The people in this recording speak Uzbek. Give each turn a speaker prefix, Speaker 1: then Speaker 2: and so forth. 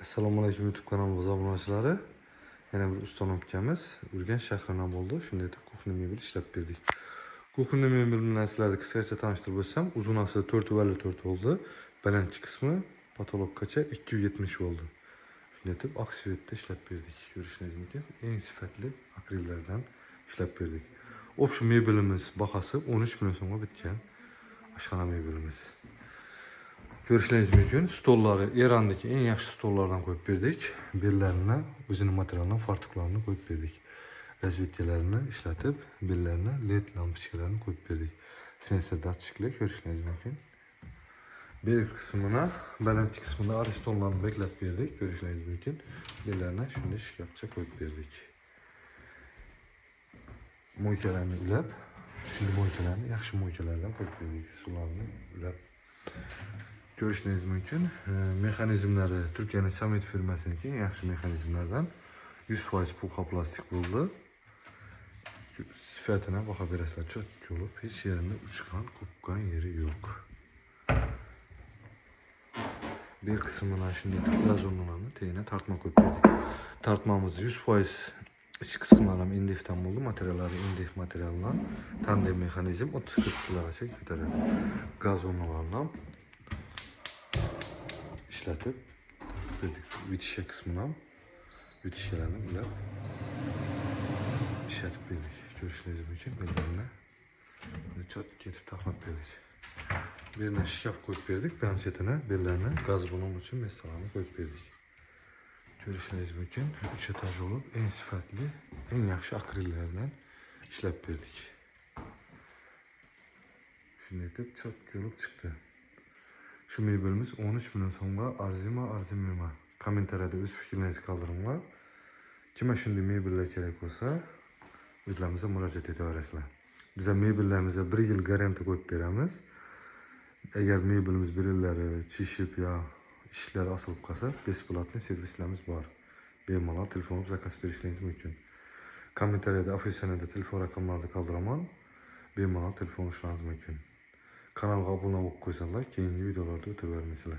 Speaker 1: Assalomu alaykum YouTube kanalimiz obunachilari. Yana bir ustam ukamiz Urganch shahridan bo'ldi. Shunday deb kuxni mebel ishlab berdik. Kuxni mebel bilan sizlarga qisqacha tanishtirib o'tsam, uzunasi 454 bo'ldi. Balandchi qismi patologgacha 270 bo'ldi. Shunday deb oksiyetda ishlab berdik. Ko'rishingiz mumkin. Eng sifatli akrillardan ishlab berdik. Общий mebelimiz bahası 13 million so'mga bitgan. Oshxona mebelimiz. Görüşleriniz mümkün. Stolları İran'daki en yaxshi stollardan koyup verdik. Bellerine özünün materialından fartuklarını koyup verdik. Razvetkelerini işletip bellerine led lampochkalarini koyup verdik. Sensor datçikli görüşleriniz mümkün. Bel kısmına, balandchi kısmında arı stollarını beklep verdik. Görüşleriniz mümkün. Bellerine şunu şikayetçe koyup verdik. Moykelerini ülep. Şimdi moykelerini yaxshi moykelerden koyup verdik. Sularını ülep. Görüşünüz mümkün. Mekanizmleri Türkiye'nin Samet firmasındaki yaxshi mekanizmlerden 100% puha plastik buldu. Sifatına bakabilirsiniz. Çok olup hiç yerinde uçkan, kopkan yeri yok. Bir kısmına şimdi glazonlarını teyine tartma koyup tartmamız 100% iç kısımlarım indiften buldu. Materyalları indif materyalından tandem mekanizm 30-40 kg çekiyor. Gazonlarla işletip bitişe kısmına bitişlerini bile işletip verdik. Görüşünüz mümkün belirlerine çok getip taxlap verdik. Birine şikaf koyup verdik. Bensetine belirlerine gaz bunun için mesalarını koyup verdik. Görüşünüz mümkün 3 etaj olup en sifatli, en yaxşı akrillerden işlep verdik. Şimdi edip çok olup çıktı. Şu mebelimiz 13 milyon so'mga arzimama. Kommentariyada o'z fikringizni qoldiringlar. Kimga shunday mebellar kerak bo'lsa, o'zlarimizga murojaat etaverasizlar. Biz mebellarimizni 1 yil garantiya qo'yib beramiz. Agar mebelimiz bir yillari chishib yo eshiklari osilib qolsa, besplatniy servislarimiz bor. Bemalol telefonga zakaz berishingiz mumkin. Kommentariyada ofisiyada telefon raqamlarini qoldiraman. Bemalol telefon urishingiz mumkin. Kanalga obuna bo'lib qo'ysanglar, keyingi videolarda o'taverasizlar.